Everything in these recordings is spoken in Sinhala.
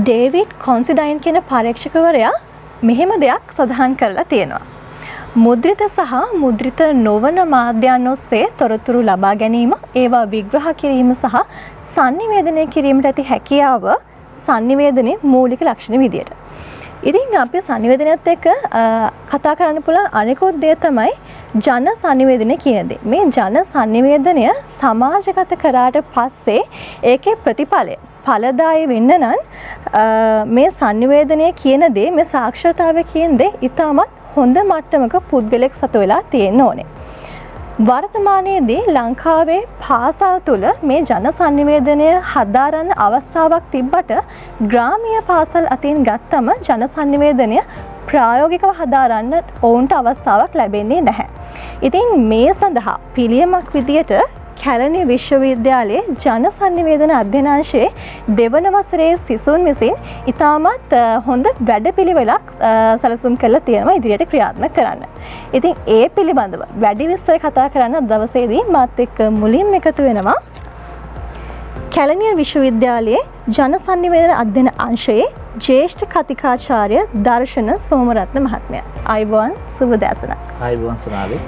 ඩේවිඩ් කොන්සිඩයින් කියන පරීක්ෂකවරයා මෙහෙම දෙයක් සඳහන් කරලා තියෙනවා. මුද්‍රිත සහ මුද්‍රිත නොවන මාධ්‍යයන් ඔස්සේ තොරතුරු ලබා ගැනීම, ඒවා විග්‍රහ කිරීම සහ sannivedanaya කිරීමට ඇති හැකියාව sannivedanaya මූලික ලක්ෂණ විදියට. ඉතින් අපි sannivedanayත් එක්ක කතා කරන්න පුළුවන් අනිකුත් දේ තමයි ජන sannivedanaya කියන දේ. මේ ජන sannivedanaya සමාජගත කරාට පස්සේ ඒකේ ප්‍රතිඵලය ඵලදායී වෙන්න නම් මේ sannivedanaya කියන දේ, මේ සාක්ෂරතාවය කියන දේ ඉතාමත් හොඳ මට්ටමක පුද්ගලෙක් සතු වෙලා තියෙන්න ඕනේ. වර්තමානයේදී ලංකාවේ පාසල් තුල මේ ජන sannivedanaya හදාරන්න අවස්ථාවක් තිබ්බට ග්‍රාමීය පාසල් අතින් ගත්තම ජන sannivedanaya ප්‍රායෝගිකව හදාරන්න ඔවුන්ට අවස්ථාවක් ලැබෙන්නේ නැහැ. ඉතින් මේ සඳහා පිළියමක් විදියට කැලණිය විශ්වවිද්‍යාලයේ ජන sannivedana අධ්‍යනාංශයේ දෙවන වසරේ සිසුන් විසින් ඉතාමත් හොඳ වැඩපිළිවෙලක් සැලසුම් කරලා තියෙනවා ඉදිරියට ක්‍රියාත්මක කරන්න. ඉතින් ඒ පිළිබඳව වැඩි විස්තර කතා කරන්න අද දවසේදී මාත් එක්ක මුලින්ම එකතු වෙනවා කැලණිය විශ්වවිද්‍යාලයේ ජන sannivedana අධ්‍යයන අංශයේ ජ්‍යෙෂ්ඨ කතිකාචාර්ය දර්ශන සෝමරත්න මහත්මයා. ආයුබෝවන් සුබ දැසනක්. ආයුබෝවන් සනාලි.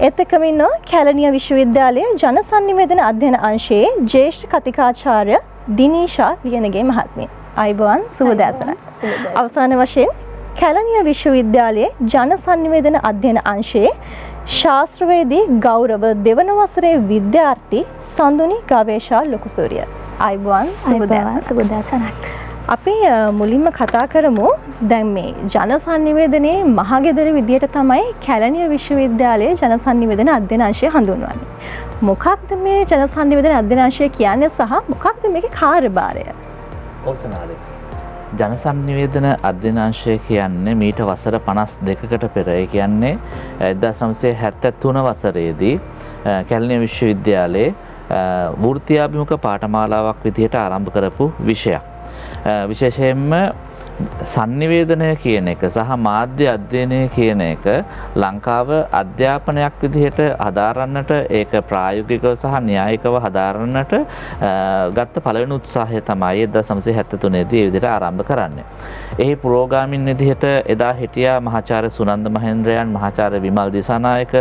ඒත් එක්කම ඉන්නවා කැලණිය විශ්වවිද්‍යාලයේ ජන sannivedana අධ්‍යයන අංශයේ ජ්‍යෙෂ්ඨ කතිකාචාර්ය දිනීෂා ලියනගේ මහත්මිය. ආයුබෝවන් සුබ දැසනක්. අවසාන වශයෙන් කැලණිය විශ්වවිද්‍යාලයේ ජන sannivedana අධ්‍යයන අංශයේ ශාස්ත්‍රවේදී ගෞරව දෙවන වසරේ විද්‍යාර්ථී සඳුනි ගවේෂා ලොකුසූරිය. ආයුබෝවන් සුබ දැසනක්. අපි මුලින්ම කතා කරමු දැන් මේ ජන sannivedanaye මහගෙදර විදියට තමයි කැලණිය විශ්වවිද්‍යාලයේ ජන sannivedana අධ්‍යයන අංශය හඳුන්වන්නේ. මොකක්ද මේ ජන sannivedana අධ්‍යයන අංශය කියන්නේ සහ මොකක්ද මේකේ කාර්යභාරය? ඔසනාලි. ජන sannivedana අධ්‍යයන අංශය කියන්නේ මීට වසර 52කට පෙර, ඒ කියන්නේ 1973 වසරේදී කැලණිය විශ්වවිද්‍යාලයේ වෘත්තියාභිමුඛ පාඨමාලාවක් විදියට ආරම්භ කරපු විෂයක්. විශේෂයෙන්ම sannivedanaya කියන එක සහ මාධ්‍ය අධ්‍යයනය කියන එක ලංකාව අධ්‍යාපනයක් විදිහට හදාරන්නට, ඒක ප්‍රායෝගිකව සහ න්‍යායිකව හදාරන්නට ගත්ත පළවෙනි උත්සාහය තමයි 1973 දී ඒ විදිහට ආරම්භ කරන්නේ. එහි පුරෝගාමින් විදිහට එදා හිටියා මහාචාර්ය සුනන්ද මහේන්ද්‍රයන්, මහාචාර්ය විමල් දිසානායක,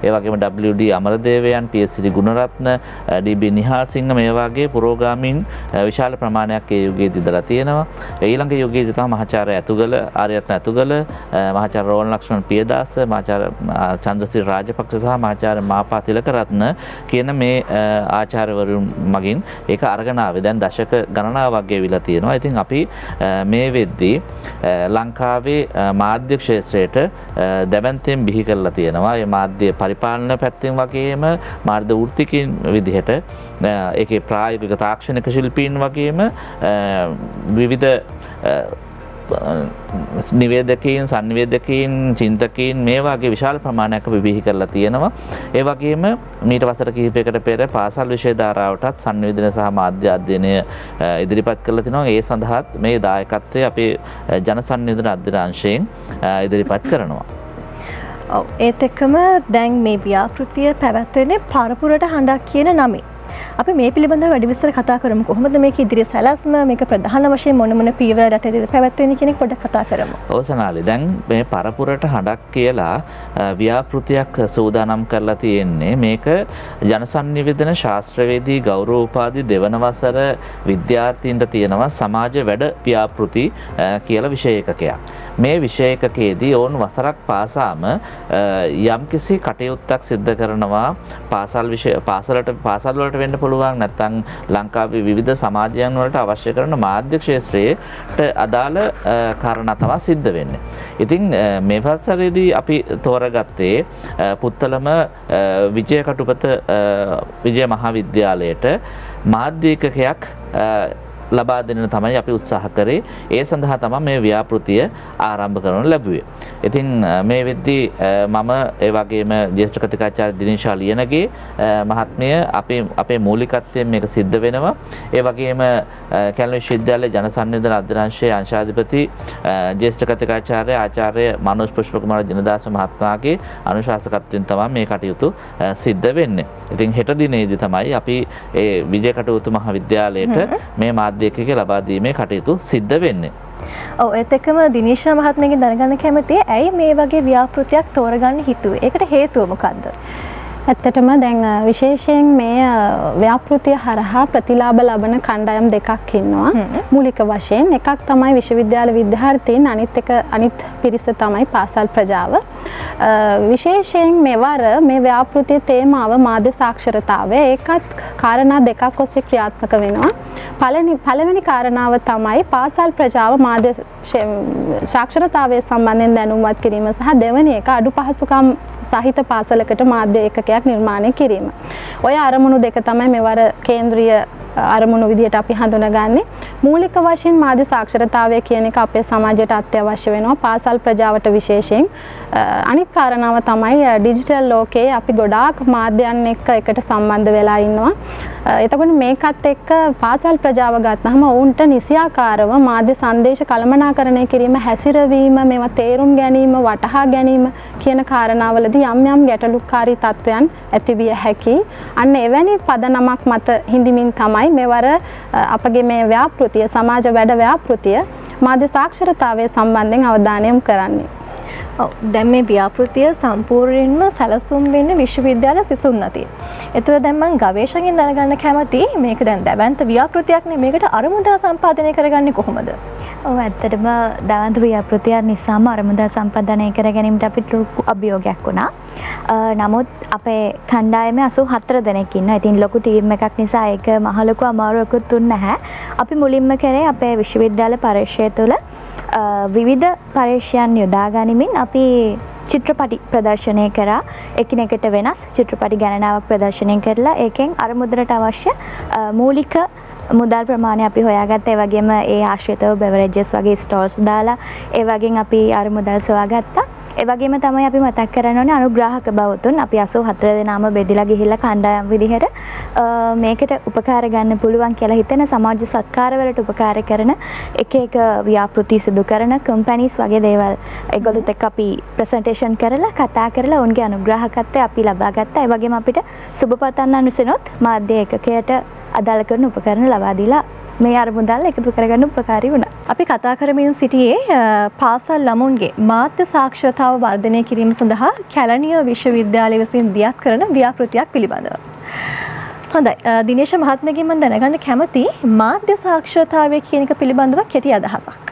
ඒ වගේම WD අමරදේවයන්, PS ගුණරත්න, DB නිහාල්සිංහ, මේ වගේ පුරෝගාමින් විශාල ප්‍රමාණයක් ඒ යුගයේදී ඉඳලා තියෙනවා. ඊළඟ යුගයේදී තමයි මහාචාර්ය ඇතුගල, ආර්යරත්න ඇතුගල, මහාචාර්ය රෝහණ ලක්ෂ්මන් පියදාස, මහාචාර්ය චන්ද්‍රසිරි රාජපක්ෂ සහ මහාචාර්ය මාපා තිලකරත්න කියන මේ ආචාර්යවරුන් මගින් ඒක අරගෙන ආවේ. දැන් දශක ගණනාවක් ගෙවිලා තියෙනවා. ඉතින් අපි මේ වෙද්දී ලංකාවේ මාධ්‍ය ක්ෂේත්‍රයට දැවැන්තයෙන් බිහි කරලා තියෙනවා. මේ මාධ්‍ය පරිපාලන පැත්තෙන් වගේම මාධ්‍ය වෘත්තිකින් විදිහට ඒකේ ප්‍රායෝගික තාක්ෂණික ශිල්පීන් වගේම විවිධ නිවේදකයන්, සංනිවේදකයන්, චින්තකයන්, මේ වගේ විශාල ප්‍රමාණයක් අපි බිහි කරලා තියෙනවා. ඒ වගේම මීට වසර කිහිපයකට පෙර පාසල් විෂය ධාරාවටත් sannivedana සහ මාධ්‍ය අධ්‍යයනය ඉදිරිපත් කරලා තිනවා. ඒ සඳහාත් මේ දායකත්වය අපේ ජන sannivedana අධ්‍යයන අංශයෙන් ඉදිරිපත් කරනවා. ඔව්, ඒත් එක්කම දැන් මේ ව්‍යාපෘතිය පැවැත්වෙන්නේ පරපුරට හඬක් කියන නමින්. අපි මේ පිළිබඳව වැඩි විස්තර කතා කරමු. කොහොමද මේක ඉදිරිය සැලැස්ම, මේක ප්‍රධාන වශයෙන් මොන මොන පීවර රටේද පැවැත්වෙන්නේ කියන එක පොඩ්ඩක් කතා කරමු. ඔව් සනාලි, දැන් මේ පරපුරට හඬක් කියලා ව්‍යාපෘතියක් සූදානම් කරලා තියෙන්නේ. මේක ජන sannivedana ශාස්ත්‍රවේදී ගෞරව උපාධි දෙවන වසර විද්‍යාර්ථීන්ට තියෙනවා සමාජ වැඩ ව්‍යාපෘති කියලා විෂය ඒකකයක්. මේ විෂය ඒකකයේදී ඕන් වසරක් පාසාම යම්කිසි කටයුත්තක් සිද්ධ කරනවා. පාසල් වලට වෙන්න පුළුවන්, නැත්නම් ලංකාවේ විවිධ සමාජයන් වලට අවශ්‍ය කරන මාධ්‍ය ක්ෂේත්‍රයට අදාළ කාරණා තමයි සිද්ධ වෙන්නේ. ඉතින් මේ වසරේදී අපි තෝරගත්තේ පුත්තලම විජය කටුපත විජය මහාවිද්‍යාලයට මාධ්‍ය ඒකකයක් ලබා දෙන්න තමයි අපි උත්සාහ කරේ. ඒ සඳහා තමයි මේ ව්‍යාපෘතිය ආරම්භ කරනු ලැබුවේ. ඉතින් මේ වෙද්දී මම ඒ වගේම ජ්‍යෙෂ්ඨ කතිකාචාර්ය දිනේෂා ලියනගේ මහත්මිය අපේ මූලිකත්වයෙන් මේක සිද්ධ වෙනවා. ඒ වගේම කැලණිය විශ්වවිද්‍යාලයේ ජන sannivedana අධ්‍යයන අංශයේ අංශාධිපති ජ්‍යෙෂ්ඨ කතිකාචාර්ය ආචාර්ය මනෝජ් පුෂ්පකුමාර ජනදාස මහත්මයාගේ අනුශාසකත්වයෙන් තමයි මේ කටයුතු සිද්ධ වෙන්නේ. ඉතින් හෙට දිනේදී තමයි අපි ඒ විජය කටයුතු මහාවිද්‍යාලයට මේ මාධ්‍ය මාධ්‍යකක ලබා දීමේ කටයුතු සිද්ධ වෙන්නේ. ඔව් ඒත් එක්කම දිනේෂා මහත්මයාගෙන් දැනගන්න කැමතියි ඇයි මේ වගේ ව්‍යාපෘතියක් තෝරගන්න හිතුවේ? ඒකට හේතුව මොකද්ද? ඇත්තටම දැන් විශේෂයෙන් මේ ව්‍යාපෘතිය හරහා ප්‍රතිලාභ ලබන කණ්ඩායම් දෙකක් ඉන්නවා. මූලික වශයෙන් එකක් තමයි විශ්වවිද්‍යාල විද්‍යාර්ථීන් අනිත් පිරිස තමයි පාසල් ප්‍රජාව. විශේෂයෙන් මෙවර මේ ව්‍යාපෘතියේ තේමාව මාධ්‍ය සාක්ෂරතාවය. ඒකත් කාරණා දෙකක් ඔස්සේ ක්‍රියාත්මක වෙනවා. පළවෙනි කාරණාව තමයි පාසල් ප්‍රජාව මාධ්‍ය සාක්ෂරතාවය සම්බන්ධයෙන් දැනුම්වත් කිරීම සහ දෙවෙනි එක අඩු පහසුකම් සහිත පාසලකට මාධ්‍ය ඒකකයක් නිර්මාණය කිරීම. ඔය අරමුණු දෙක තමයි මෙවර කේන්ද්‍රීය අරමුණු විදිහට අපි හඳුනගන්නේ. මූලික වශයෙන් මාධ්‍ය සාක්ෂරතාවය කියන එක අපේ සමාජයට අත්‍යවශ්‍ය වෙනවා පාසල් ප්‍රජාවට විශේෂයෙන්. අනිත් කාරණාව තමයි ඩිජිටල් ලෝකයේ අපි ගොඩාක් මාධ්‍යයන් එක්ක එකට සම්බන්ධ වෙලා ඉන්නවා. එතකොට මේකත් එක්ක පාසල් ප්‍රජාව ගත්තහම ඔවුන්ට නිසියාකාරව මාධ්‍ය සංදේශ කළමනාකරණය කිරීම, හැසිරවීම, මේවා තේරුම් ගැනීම, වටහා ගැනීම කියන කාරණාවලදී යම් ගැටලුකාරී තත්වයන් ඇතිවිය හැකියි. අන්න එවැනි පදනමක් මත හිඳමින් තමයි මෙවර අපගේ මේ ව්‍යාපෘතිය සමාජ වැඩ ව්‍යාපෘතිය මාධ්‍ය සාක්ෂරතාවය සම්බන්ධයෙන් අවධානය යොමු කරන්නේ. ඔව් දැන් මේ ව්‍යාපෘතිය සම්පූර්ණයෙන්ම සැලසුම් වෙන්නේ විශ්වවිද්‍යාල සිසුන් අතින්. ඒතකොට දැන් මම ගවේෂකෙන් දැනගන්න කැමතියි මේක දැන් දැවැන්ත ව්‍යාපෘතියක් නේ මේකට අරමුදල් සම්පාදනය කරගන්නේ කොහොමද? ඔව් ඇත්තටම දැවැන්ත ව්‍යාපෘතියක් නිසාම අරමුදල් සම්පාදනය කර ගැනීමට අපිට අභියෝගයක් වුණා. නමුත් අපේ කණ්ඩායමේ 84 දෙනෙක් ඉන්නවා. ඉතින් ලොකු ටීම් එකක් නිසා ඒක මහ ලොකු අමාරුවකුත් තුන් නැහැ. අපි මුලින්ම කරේ අපේ විශ්වවිද්‍යාල පරිශ්‍රය තුළ විවිධ පරීක්ෂයන් යොදා ගනිමින් අපි චිත්‍රපටි ප්‍රදර්ශනය කරා. එකිනෙකට වෙනස් චිත්‍රපටි ගණනාවක් ප්‍රදර්ශනය කරලා ඒකෙන් අරමුදලට අවශ්‍ය මූලික මුදල් ප්‍රමාණය අපි හොයාගත්තා. ඒ වගේම ඒ ආශ්‍රිතව බෙවරේජස් වගේ ස්ටෝල්ස් දාලා ඒ වගේන් අපි අරමුදල් සොයාගත්තා. ඒ වගේම තමයි අපි මතක් කරන්න ඕනේ අනුග්‍රාහක බවතුන් අපි 84 දෙනාම බෙදලා ගිහිල්ලා කණ්ඩායම් විදිහට මේකට උපකාර ගන්න පුළුවන් කියලා හිතන සමාජ සත්කාරවලට උපකාර කරන එක ව්‍යාපෘති සිදු කරන කම්පැනිස් වගේ දේවල් ඒගොල්ලොත් එක්ක අපි ප්‍රසන්ටේෂන් කරලා කතා කරලා උන්ගේ අනුග්‍රාහකත්වය අපි ලබා ගත්තා. ඒ වගේම අපිට සුබපතන්න අනුසනොත් මාධ්‍ය ඒකකයට අදාළ කරන උපකරණ ලබා දීලා මේ අරමුදල් එකතු කරගන්න උපකාරී වුණා. අපි කතා කරමින් සිටියේ පාසල් ළමුන්ගේ මාධ්‍ය සාක්ෂරතාව වර්ධනය කිරීම සඳහා කැලණිය විශ්වවිද්‍යාලය විසින් දියත් කරන ව්‍යාපෘතියක් පිළිබඳව. හොඳයි දිනේෂ මහත්මයාගෙන් මම දැනගන්න කැමතියි මාධ්‍ය සාක්ෂරතාවය කියන එක පිළිබඳව කෙටි අදහසක්.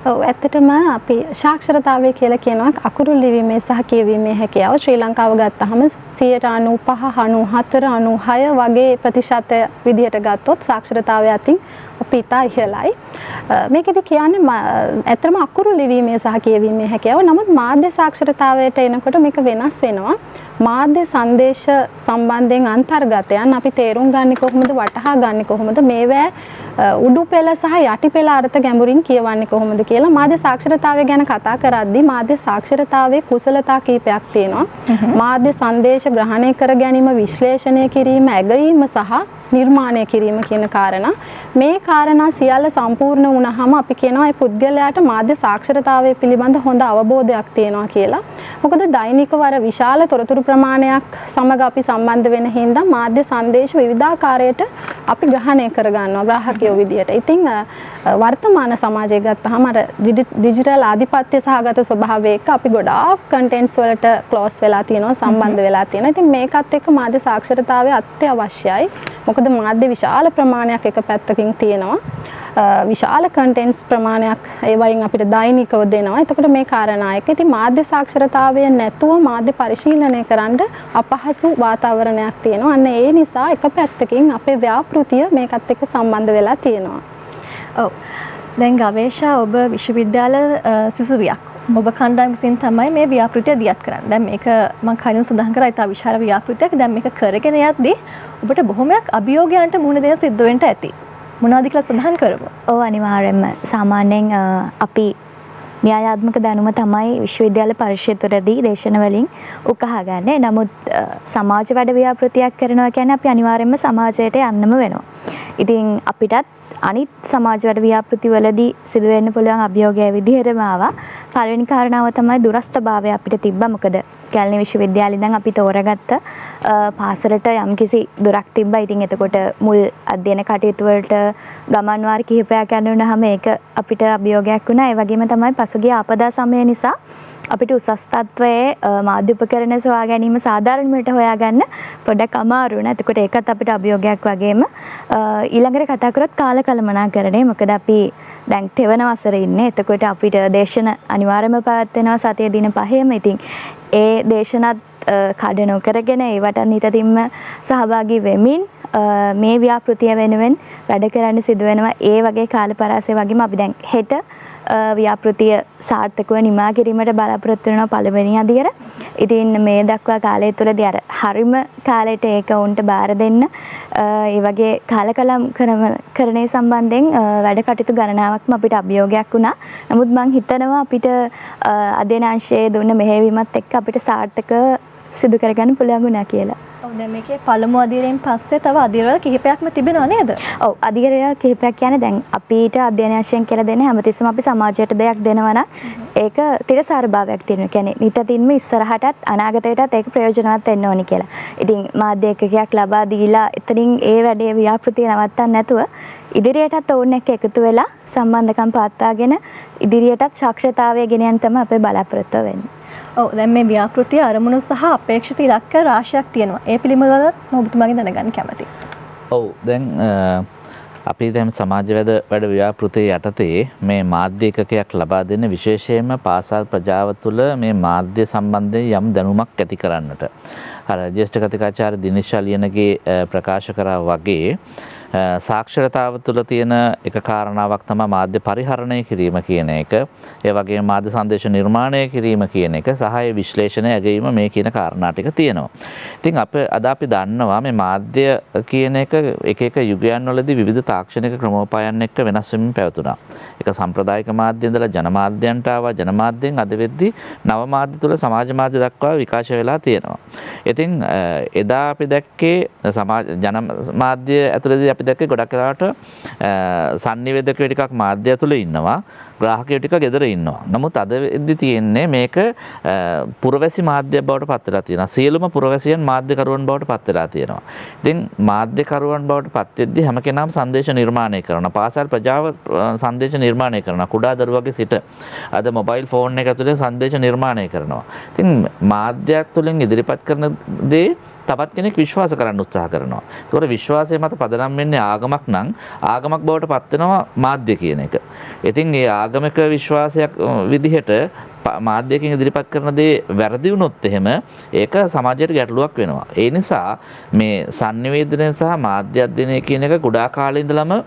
ඔව් ඇත්තටම අපි සාක්ෂරතාවය කියලා කියනවා අකුරු ලිවීමේ සහ කියවීමේ හැකියාව ශ්‍රී ලංකාව ගත්තහම 95, 94, 96 වගේ ප්‍රතිශත විදිහට ගත්තොත් සාක්ෂරතාවය අතින් අපි ඉතා ඉහළයි. මේකෙදි කියන්නේ ඇත්තටම අකුරු ලිවීමේ සහ කියවීමේ හැකියාව. නමුත් මාධ්‍ය සාක්ෂරතාවයට එනකොට මේක වෙනස් වෙනවා. මාධ්‍ය සංදේශ සම්බන්ධයෙන් අන්තර්ගතයන් අපි තේරුම් ගන්නේ කොහොමද, වටහා ගන්නේ කොහොමද, මේවා උඩු පෙළ සහ යටි පෙළ අර්ථ ගැඹුරින් කියවන්නේ කොහොමද කියලා මාධ්‍ය සාක්ෂරතාවය ගැන කතා කරද්දී මාධ්‍ය සාක්ෂරතාවයේ කුසලතා කීපයක් තියෙනවා. මාධ්‍ය සංදේශ ග්‍රහණය කර ගැනීම, විශ්ලේෂණය කිරීම, ඇගයීම සහ නිර්මාණය කිරීම කියන කාරණා. මේ කාරණා සියල්ල සම්පූර්ණ වුණාම අපි කියනවා ඒ පුද්ගලයාට මාධ්‍ය සාක්ෂරතාවය පිළිබඳ හොඳ අවබෝධයක් තියෙනවා කියලා. මොකද දෛනිකව විශාල තොරතුරු ප්‍රමාණයක් සමග අපි සම්බන්ධ වෙන හින්දා මාධ්‍ය සංදේශ විවිධාකාරයට අපි ග්‍රහණය කර ගන්නවා ග්‍රාහකයෝ විදියට. ඉතින් වර්තමාන සමාජය ගත්තාම අර ඩිජිටල් ආධිපත්‍ය සහගත ස්වභාවය එක්ක අපි ගොඩාක් කන්ටෙන්ට්ස් වලට ක්ලෝස් වෙලා තියෙනවා, සම්බන්ධ වෙලා තියෙනවා. ඉතින් මේකත් එක්ක මාධ්‍ය සාක්ෂරතාවය අත්‍යවශ්‍යයි. මොකද මාධ්‍ය විශාල ප්‍රමාණයක් එක පැත්තකින් තියෙනවා. විශාල කන්ටෙන්ට්ස් ප්‍රමාණයක් ඒ වයින් අපිට දෛනිකව දෙනවා. එතකොට මේ කාරණා එක ඉතින් මාධ්‍ය සාක්ෂරතාවය නැතුව මාධ්‍ය පරිශීලනය කරන්න අපහසු වාතාවරණයක් තියෙනවා. අන්න ඒ නිසා එක පැත්තකින් අපේ ව්‍යාපෘතිය මේකත් එක්ක සම්බන්ධ වෙලා තියෙනවා. ඔව්. දැන් ගවේෂා ඔබ විශ්වවිද්‍යාල සිසුවියක්. ඔබ කණ්ඩායම විසින් තමයි මේ ව්‍යාපෘතිය දියත් කරන්නේ. දැන් මේක මම කලින් සඳහන් කරා ඉතා විශාල ව්‍යාපෘතියක්. දැන් මේක කරගෙන යද්දී ඔබට බොහොමයක් අභියෝගයන්ට මුහුණ දෙන්න සිද්ධ වෙන්න ඇති. මොනවද කියලා සඳහන් කරමු. ඔව් අනිවාර්යයෙන්ම සාමාන්‍යයෙන් අපි න්‍යායාත්මක දැනුම තමයි විශ්වවිද්‍යාල පරිශ්‍රයේදී දේශන වලින් උකහා ගන්න. නමුත් සමාජ වැඩ ව්‍යාපෘතියක් කරනවා කියන්නේ අපි අනිවාර්යයෙන්ම සමාජයට යන්නම වෙනවා. ඉතින් අපිටත් අනිත් සමාජ වැඩ ව්‍යාපෘතිවලදී සිදු වෙන්න පුළුවන් අභියෝගය විදිහටම ආවා. පළවෙනි කාරණාව තමයි දුරස්ථභාවය අපිට තිබ්බා. මොකද කැලණි විශ්වවිද්‍යාලේ ඉඳන් අපි තෝරගත්ත පාසලට යම්කිසි දුරක් තිබ්බා. ඉතින් එතකොට මුල් අධ්‍යයන කටයුතු වලට ගමන් වාර කිහිපයක් යන්න වුණාම ඒක අපිට අභියෝගයක් වුණා. ඒ වගේම තමයි පසුගිය ආපදා සමය නිසා අපිට උසස් තත්වයේ මාධ්‍ය උපකරණ සොයා ගැනීම සාධාරණ මිලට හොයාගන්න පොඩ්ඩක් අමාරු වුණා. එතකොට ඒකත් අපිට අභියෝගයක් වගේම ඊළඟට කතා කරොත් කාලකලමනාකරණය. මොකද අපි දැන් තෙවන වසරේ ඉන්නේ. එතකොට අපිට දේශන අනිවාර්යයෙන්ම පවත්වනවා සතිය දින 5ෙම. ඉතින් ඒ දේශනත් කඩ නොකරගෙන ඒවට නිතින්ම සහභාගී වෙමින් මේ ව්‍යාපෘතිය වෙනුවෙන් වැඩ කරන්න සිදු වෙනවා. ඒ වගේ කාල පරාසය වගේම අපි දැන් හෙට ව්‍යාපෘතිය සාර්ථකව නිමා කිරීමට බලාපොරොත්තු වෙනවා පළවෙනි අදියර. ඉතින් මේ දක්වා කාලය තුළදී අර හරිම කාලයට ඒක උන්ට බාර දෙන්න ඒ වගේ කාලකලම්කරණය සම්බන්ධයෙන් වැඩ කටයුතු ගණනාවක්ම අපිට අභියෝගයක් වුණා. නමුත් මම හිතනවා අපිට අධ්‍යයනාංශයේ දුන්න මෙහෙයවීමත් එක්ක අපිට සාර්ථක සිදු කරගන්න පුළුවන් වුණා කියලා. ඔව් දැන් මේකේ පළමු අදියරෙන් පස්සේ තව අදියරවල කිහිපයක්ම තිබෙනව නේද? ඔව් අදියරවල කිහිපයක් කියන්නේ දැන් අපිට අධ්‍යයනාංශයෙන් කියලා දෙන්නේ හැමතිස්සෙම අපි සමාජයට දෙයක් දෙනවා නම් ඒක තිරසාර භාවයක් තියෙනවා. කියන්නේ නිතින්ම ඉස්සරහටත් අනාගතයටත් ඒක ප්‍රයෝජනවත් වෙන්න ඕනි කියලා. ඉතින් මාධ්‍ය ඒකකයක් ලබා දීලා එතනින් ඒ වැඩේ ව්‍යාපෘතිය නවත්තන්න නැතුව ඉදිරියටත් ඔවුන් එක්ක එකතු වෙලා සම්බන්ධකම් පවත්වාගෙන ඉදිරියටත් සාක්ෂරතාවය ගෙන යන්න තමයි අපේ බලාපොරොත්තුව වෙන්නේ. ඔව් දැන් මේ ව්‍යාපෘතිය අරමුණු සහ අපේක්ෂිත ඉලක්ක රාශියක් තියෙනවා. ඒ පිළිබඳව ඔබතුමාගෙන් දැනගන්න කැමතියි. ඔව් දැන් අපි දැන් සමාජ වැඩ ව්‍යාපෘතිය යටතේ මේ මාධ්‍ය ඒකකයක් ලබා දෙන විශේෂයෙන්ම පාසල් ප්‍රජාව තුළ මේ මාධ්‍ය සම්බන්ධයෙන් යම් දැනුමක් ඇති කරන්නට. අර ජ්‍යෙෂ්ඨ කතිකාචාර්ය දිනේෂ් අලියනගේ ප්‍රකාශ කරා වගේ සාක්ෂරතාව තුළ තියෙන එක කාරණාවක් තමයි මාධ්‍ය පරිහරණය කිරීම කියන එක. ඒ වගේම මාධ්‍ය සංදේශ නිර්මාණය කිරීම කියන එක සහ විශ්ලේෂණය ඇගීම මේ කියන කාරණා ටික තියෙනවා. ඉතින් අද අපි දන්නවා මේ මාධ්‍ය කියන එක එක යුගයන් වලදී විවිධ තාක්ෂණික ක්‍රමෝපායන් එක්ක වෙනස් වෙමින් පැවතුණා. ඒක සම්ප්‍රදායික මාධ්‍ය ඉඳලා ජනමාධ්‍යයන්ට ආවා. ජනමාධ්‍යෙන් අද වෙද්දී නව මාධ්‍ය තුළ සමාජ මාධ්‍ය දක්වා විකාශය වෙලා තියෙනවා. ඉතින් එදා අපි දැක්කේ ජනමාධ්‍ය ඇතුළතදී අපි දැක්කේ ගොඩක් වෙලාවට සංනිවේදකයෝ ටිකක් මාධ්‍ය ඇතුළේ ඉන්නවා, ග්‍රාහකයෝ ටික ගෙදර ඉන්නවා. නමුත් අද වෙද්දී තියෙන්නේ මේක පුරවැසි මාධ්‍යයක් බවට පත් වෙලා තියෙනවා. සියලුම පුරවැසියන් මාධ්‍යකරුවන් බවට පත් වෙලා තියෙනවා. ඉතින් මාධ්‍යකරුවන් බවට පත් වෙද්දී හැම කෙනාම සංදේශ නිර්මාණය කරනවා. පාසල් ප්‍රජාව සංදේශ නිර්මාණය කරනවා. කුඩා දරුවගේ සිට අද මොබයිල් ෆෝන් එක ඇතුලේ සංදේශ නිර්මාණය කරනවා. ඉතින් මාධ්‍යයක් තුළින් ඉදිරිපත් කරන දේ තවත් කෙනෙක් විශ්වාස කරන්න උත්සාහ කරනවා. ඒතකොට විශ්වාසය මත පදනම් වෙන්නේ ආගමක් නම් ආගමක් බවට පත් වෙනවා මාධ්‍ය කියන එක. ඉතින් මේ ආගමික විශ්වාසයක් විදිහට මාධ්‍යකින් ඉදිරිපත් කරන දේ වැරදි වුණොත් එහෙම ඒක සමාජයට ගැටලුවක් වෙනවා. ඒ නිසා මේ sannivedanaya සහ මාධ්‍ය අධ්‍යයනය කියන එක කුඩා කාලේ ඉඳලම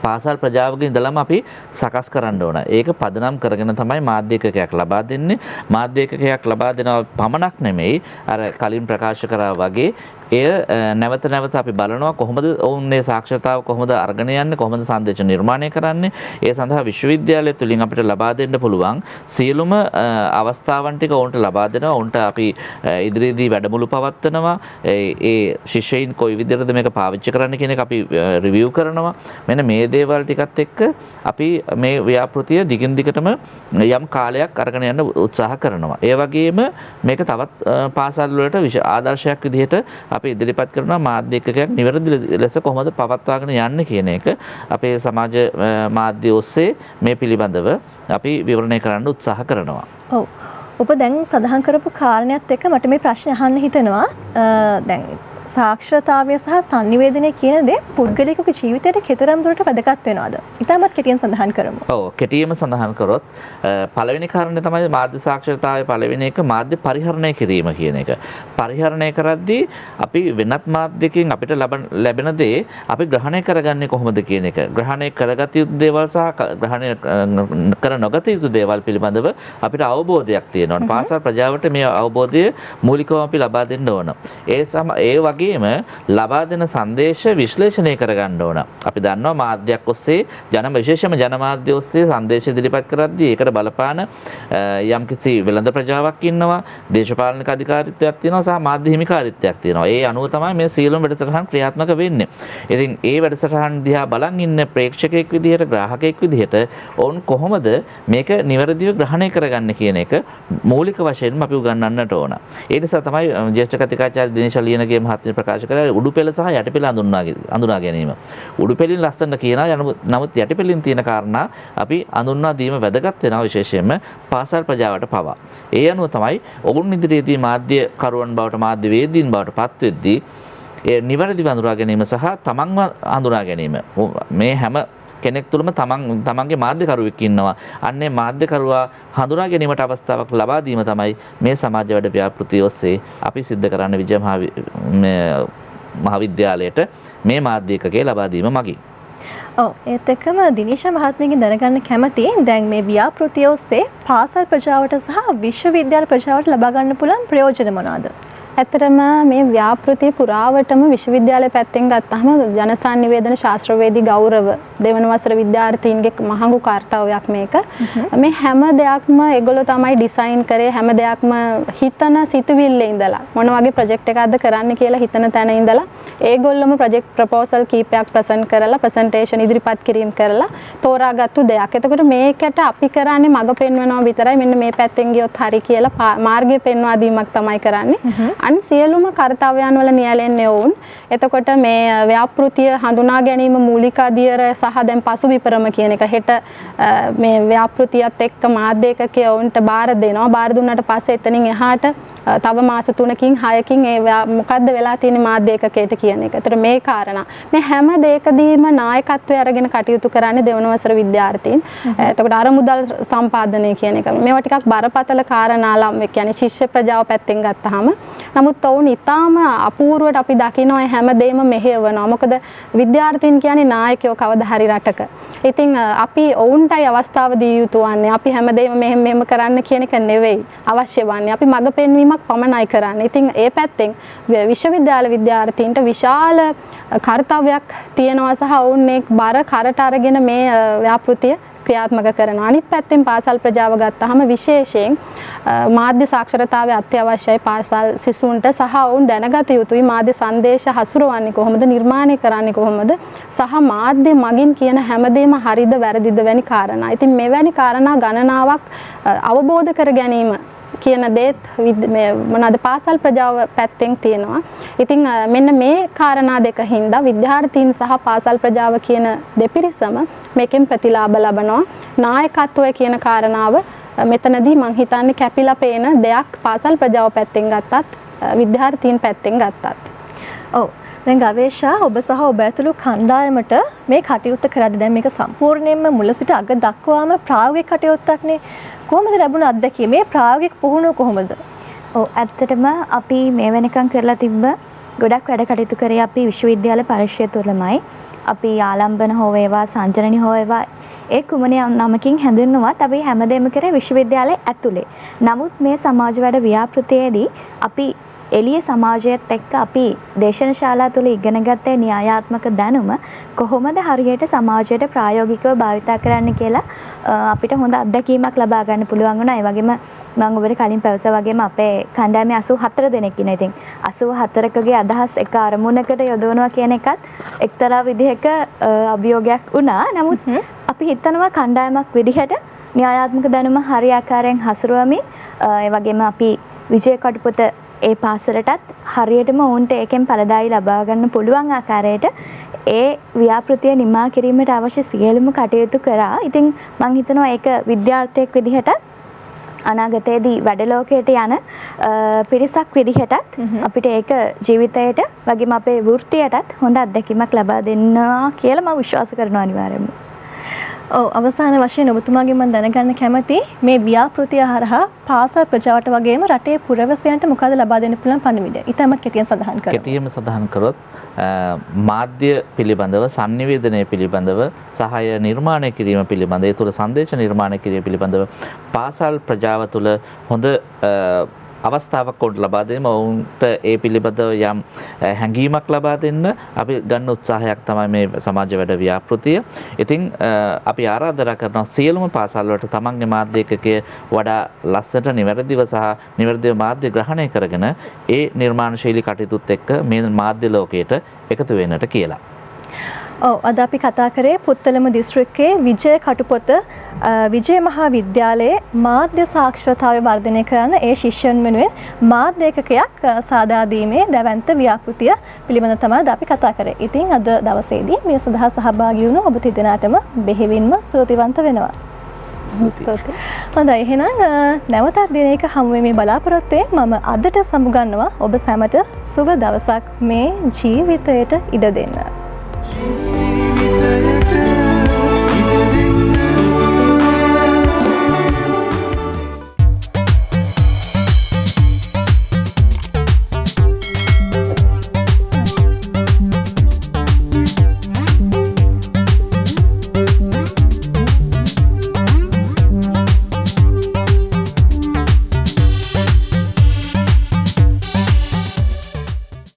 පාසල් ප්‍රජාවගේ ඉඳලම අපි සකස් කරන්න ඕන. ඒක පදනම් කරගෙන තමයි මාධ්‍ය ඒකකයක් ලබා දෙන්නේ. මාධ්‍ය ඒකකයක් ලබා දෙනවා පමණක් නෙමෙයි අර කලින් ප්‍රකාශ කරා වගේ එය නැවත නැවත අපි බලනවා කොහොමද ඔවුන්ගේ සාක්ෂරතාව කොහොමද අරගෙන යන්නේ, කොහොමද සංදේශ නිර්මාණය කරන්නේ. ඒ සඳහා විශ්වවිද්‍යාලය තුලින් අපිට ලබා දෙන්න පුළුවන් සියලුම අවස්ථාවන් ටික ඔවුන්ට ලබා දෙනවා. ඔවුන්ට අපි ඉදිරියේදී වැඩමුළු පවත්වනවා. ඒ ශිෂ්‍යයින් කොයි විදිහටද මේක පාවිච්චි කරන්න කියන එක අපි රිවිව් කරනවා. මෙන්න මේ දේවල් ටිකත් එක්ක අපි මේ ව්‍යාපෘතිය දිගින් දිගටම යම් කාලයක් අරගෙන යන්න උත්සාහ කරනවා. ඒ වගේම මේක තවත් පාසල් වලට ආදර්ශයක් විදිහට අපි ඉදිරිපත් කරනවා. මාධ්‍ය ඒකකයක් නිවැරදි ලෙස කොහොමද පවත්වාගෙන යන්නේ කියන එක අපේ සමාජ මාධ්‍ය ඔස්සේ මේ පිළිබඳව අපි විවරණය කරන්න උත්සාහ කරනවා. ඔව්. ඔබ දැන් සඳහන් කරපු කාරණයක් එක්ක මට මේ ප්‍රශ්න අහන්න හිතෙනවා. දැන් සාක්ෂරතාවය සහ sannivedanaya කියන දේ පුද්ගලිකගේ ජීවිතයට කෙතරම් දුරට වැදගත් වෙනවද? ඊටමත් කෙටියෙන් සඳහන් කරමු. ඔව් කෙටියෙන්ම සඳහන් කරොත් පළවෙනි කාරණේ තමයි මාධ්‍ය සාක්ෂරතාවයේ පළවෙනි එක මාධ්‍ය පරිහරණය කිරීම කියන එක. පරිහරණය කරද්දී අපි වෙනත් මාධ්‍යකින් අපිට ලැබෙන දේ අපි ග්‍රහණය කරගන්නේ කොහොමද කියන එක. ග්‍රහණය කරගත යුතු දේවල් සහ ග්‍රහණය කර නොගත යුතු දේවල් පිළිබඳව අපිට අවබෝධයක් තියෙනවා. පාසල් ප්‍රජාවට මේ අවබෝධය මූලිකව අපි ලබා දෙන්න ඕන. ඒ වගේම ලබා දෙන සංදේශ විශ්ලේෂණය කරගන්න ඕන. අපි දන්නවා මාධ්‍යයක් ඔස්සේ විශේෂයෙන්ම ජනමාධ්‍ය ඔස්සේ සංදේශ ඉදිරිපත් කරද්දී ඒකට බලපාන යම්කිසි වෙළඳ ප්‍රජාවක් ඉන්නවා, දේශපාලනික අධිකාරීත්වයක් තියෙනවා සහ මාධ්‍ය හිමිකාරීත්වයක් තියෙනවා. ඒ අනුව තමයි මේ සියලුම වැඩසටහන් ක්‍රියාත්මක වෙන්නේ. ඉතින් ඒ වැඩසටහන් දිහා බලන් ඉන්න ප්‍රේක්ෂකයෙක් විදිහට, ග්‍රාහකයෙක් විදිහට ඔවුන් කොහොමද මේක නිවැරදිව ග්‍රහණය කරගන්න කියන එක මූලික වශයෙන්ම අපි උගන්වන්නට ඕන. ඒ නිසා තමයි ජ්‍යෙෂ්ඨ කතිකාචාර්ය දිනේෂ් අලියනගේ මහත්මිය ප්‍රකාශ කළා උඩුපෙළ සහ යටිපෙළ හඳුනා ගැනීම. උඩුපෙළින් ලස්සන කියනවා, නමුත් යටිපෙළින් තියෙන කාරණා අපි හඳුන්වා දීම වැදගත් වෙනවා, විශේෂයෙන්ම පාසල් ප්‍රජාවට පවා. ඒ අනුව තමයි ඔවුන් ඉදිරියේදී මාධ්‍ය කරුවන් බවට, මාධ්‍ය වේදීන් බවට පත් වෙද්දී ඒ නිවැරදිව හඳුනා ගැනීම සහ තමන්ව හඳුනා ගැනීම මේ හැම කෙනෙක් තුළම තමන්ගේ මාධ්‍යකරුවෙක් ඉන්නවා. අන්නේ මාධ්‍යකරුවා හඳුනා ගැනීමට අවස්ථාවක් ලබා දීම තමයි මේ සමාජ වැඩ ව්‍යාපෘතිය ඔස්සේ අපි සිද්ධ කරන්න විජය මහාවිද්‍යාලයට මේ මාධ්‍ය ඒකකය ලබා දීම මගින්. ඔව්, ඒත් එක්කම දිනීෂා මහත්මියගෙන් දැනගන්න කැමතියි දැන් මේ ව්‍යාපෘතිය ඔස්සේ පාසල් ප්‍රජාවට සහ විශ්වවිද්‍යාල ප්‍රජාවට ලබා ගන්න පුළුවන් ප්‍රයෝජන මොනවාද? ඇත්තටම මේ ව්‍යාපෘතිය පුරාවටම විශ්වවිද්‍යාලය පැත්තෙන් ගත්තාම ජනසන්නිවේදන ශාස්ත්‍රවේදී ගෞරව දෙවන වසර විද්‍යාර්ථීන්ගේ මහඟු කාර්යයක් මේක. මේ හැම දෙයක්ම ඒගොල්ලෝ තමයි ඩිසයින් කරේ, හැම දෙයක්ම හිතන සිතුවිල්ලේ ඉඳලා මොන වගේ ප්‍රොජෙක්ට් එකක්ද කරන්න කියලා හිතන තැන ඉඳලා ඒගොල්ලොම ප්‍රොජෙක්ට් ප්‍රොපෝසල් කීපයක් ප්‍රසන්ට් කරලා, ප්‍රසන්ටේෂන් ඉදිරිපත් කිරීම කරලා තෝරාගත්තු දෙයක්. එතකොට මේකට අපි කරන්නේ මඟ පෙන්වනවා විතරයි, මෙන්න මේ පැත්තෙන් ගියොත් හරි කියලා මාර්ගය පෙන්වා දීමක් තමයි කරන්නේ. අන් සියලුම කාර්යයන් වල නියැලෙන්නේ වුන්. එතකොට මේ ව්‍යාපෘතිය හඳුනා ගැනීම මූලික අධ්‍යයන සහ දැන් පසු විපරම කියන එක හෙට මේ ව්‍යාපෘතියත් එක්ක මාධ්‍ය ඒකකයේ වුන්ට බාර දෙනවා. බාර දුන්නාට පස්සේ එතනින් එහාට තව මාස 3කින් 6කින් ඒ මොකද්ද වෙලා තියෙන්නේ මාධ්‍ය ඒකකයට කියන එක. ඒතර මේ කාරණා මේ හැම දෙයකදීම නායකත්වය අරගෙන කටයුතු කරන්නේ දෙවන වසර විද්‍යාර්ථීන්. එතකොට අරමුදල් සම්පාදනය කියන එක. මේවා ටිකක් බරපතල කාරණා lam ඒ කියන්නේ ශිෂ්‍ය ප්‍රජාව පැත්තෙන් ගත්තාම. නමුත් ඔවුන් ඊටාම අපූර්වට අපි දකිනවා හැම දෙයක්ම මෙහෙයවනවා. මොකද විද්‍යාර්ථීන් කියන්නේ නායකයෝ කවදා හරි රටක. ඉතින් අපි ඔවුන්ටයි අවස්ථාව දී යුතු වන්නේ. අපි හැම දෙයක්ම මෙහෙම කරන්න කියන එක නෙවෙයි අවශ්‍ය වන්නේ. අපි මඟ පෙන්වීමක් පමණයි කරන්නේ. ඉතින් ඒ පැත්තෙන් විශ්වවිද්‍යාල විද්‍යාර්ථීන්ට විශාල කාර්යයක් තියෙනවා සහ ඔවුන් මේ බර කරට අරගෙන මේ ව්‍යාපෘතිය ක්‍රියාත්මක කරනවා. අනිත් පැත්තෙන් පාසල් ප්‍රජාව ගත්තාම විශේෂයෙන් මාධ්‍ය සාක්ෂරතාවය අත්‍යවශ්‍යයි පාසල් සිසුන්ට සහ ඔවුන් දැනගත යුතුයි මාධ්‍ය සංදේශ හසුරවන්නේ කොහොමද, නිර්මාණය කරන්නේ කොහොමද සහ මාධ්‍ය මගින් කියන හැමදේම හරිද වැරදිද වැනි කාරණා. ඉතින් මෙවැනි කාරණා ගණනාවක් අවබෝධ කර ගැනීම කියන දේත් මොනවාද පාසල් ප්‍රජාව පැත්තෙන් තියෙනවා. ඉතින් මෙන්න මේ කාරණා දෙක හින්දා විද්‍යාර්ථීන් සහ පාසල් ප්‍රජාව කියන දෙපිරිසම මේකෙන් ප්‍රතිලාභ ලබනවා. නායකත්වය කියන කාරණාව මෙතනදී මං හිතන්නේ කැපිලා පේන දෙයක් පාසල් ප්‍රජාව පැත්තෙන් ගත්තත් විද්‍යාර්ථීන් පැත්තෙන් ගත්තත්. ඔව්. දැන් ගවේෂා ඔබ සහ ඔබ ඇතුළු කණ්ඩායමට මේ කටයුත්ත කරද්දී දැන් මේක සම්පූර්ණයෙන්ම මුල සිට අග දක්වාම ප්‍රායෝගික කටයුත්තක්නේ. කොහොමද ලැබුණ අත්දැකීම? මේ ප්‍රායෝගික පුහුණුව කොහොමද? ඔව්, ඇත්තටම අපි මේ වෙනකන් කරලා තිබ්බ ගොඩක් වැඩ කටයුතු කරේ අපි විශ්වවිද්‍යාල පරිශ්‍රය තුළමයි. අපි ආලම්බන හෝ වේවා, සංජනනි හෝ වේවා ඒ කුමන නමකින් හැඳින්වුවත් අපි හැමදේම කරේ විශ්වවිද්‍යාලය ඇතුලේ. නමුත් මේ සමාජ වැඩ ව්‍යාපෘතියේදී අපි එළිය සමාජයත් එක්ක අපි දේශන ශාලා තුළ ඉගෙනගත්තේ න්‍යායාත්මක දැනුම කොහොමද හරියට සමාජයට ප්‍රායෝගිකව භාවිතා කරන්න කියලා අපිට හොඳ අත්දැකීමක් ලබා ගන්න පුළුවන් වුණා. ඒ වගේම මම ඔබට කලින් පැවසුවා වගේම අපේ කණ්ඩායමේ 84 දෙනෙක් ඉන්නවා. ඉතින් 84කගේ අදහස් එක අරමුණකට යොදවනවා කියන එකත් එක්තරා විදිහක අභියෝගයක් වුණා. නමුත් අපි හිතනවා කණ්ඩායමක් විදිහට න්‍යායාත්මක දැනුම හරියාකාරයෙන් හසුරුවමින් ඒ වගේම අපි විජය කටුපොත ඒ පාසලටත් හරියටම ඔවුන්ට ඒකෙන් ඵලදායි ලබා ගන්න පුළුවන් ආකාරයට ඒ ව්‍යාපෘතිය නිමා කිරීමට අවශ්‍ය සියලුම කටයුතු කරා. ඉතින් මම හිතනවා ඒක විද්‍යාර්ථයෙක් විදිහට අනාගතයේදී වැඩ ලෝකයට යන පිරිසක් විදිහටත් අපිට ඒක ජීවිතයට වගේම අපේ වෘත්තියටත් හොඳ අත්දැකීමක් ලබා දෙන්නවා කියලා මම විශ්වාස කරනවා අනිවාර්යයෙන්ම. ඔව්, අවසාන වශයෙන් ඔබතුමාගෙන් මම දැනගන්න කැමති මේ ව්‍යාපෘතිය හරහා පාසල් ප්‍රජාවට වගේම රටේ පුරවැසියන්ට මොකද ලබා දෙන්න පුළුවන් පණිවිඩය? ඊටමත් කෙටියෙන් සඳහන් කරමු. කෙටියෙන්ම සඳහන් කරොත් මාධ්‍ය පිළිබඳව, සංනිවේදනය පිළිබඳව, සහාය නිර්මාණය කිරීම පිළිබඳව, ඒ තුළ සංදේශ නිර්මාණය කිරීම පිළිබඳව පාසල් ප්‍රජාව තුළ හොඳ අවස්ථාවක් ඔවුන්ට ලබා දෙන්න, ඔවුන්ට ඒ පිළිබඳව යම් හැඟීමක් ලබා දෙන්න අපි ගන්න උත්සාහයක් තමයි මේ සමාජ වැඩ ව්‍යාපෘතිය. ඉතින් අපි ආරාධනා කරනවා සියලුම පාසල් වලට තමන්ගේ මාධ්‍ය ඒකකය වඩා ලස්සනට නිවැරදිව සහ නිවැරදිව මාධ්‍ය ග්‍රහණය කරගෙන ඒ නිර්මාණශීලී කටයුතුත් එක්ක මේ මාධ්‍ය ලෝකයට එකතු වෙන්නට කියලා. ඔව් අද අපි කතා කරේ පුත්තලම දිස්ත්‍රික්කයේ විජය කටුපොත විජය මහා විද්‍යාලයේ මාධ්‍ය සාක්ෂරතාවය වර්ධනය කරන ඒ ශිෂ්‍යයන් වෙනුවෙන් මාධ්‍ය ඒකකයක් සාදා දීමේ දැවැන්ත ව්‍යාපෘතිය පිළිබඳ තමයි අද අපි කතා කරේ. ඉතින් අද දවසේදී මේ සඳහා සහභාගී වුණු ඔබ දෙදෙනාටම බෙහෙවින්ම ස්තුතිවන්ත වෙනවා. හොඳයි එහෙනම් නැවතත් දිනයක හමු වෙමි බලාපොරොත්තු වෙමින් මම අදට සමුගන්නවා ඔබ සැමට සුබ දවසක් මේ ජීවිතයට ඉඩ දෙන්න.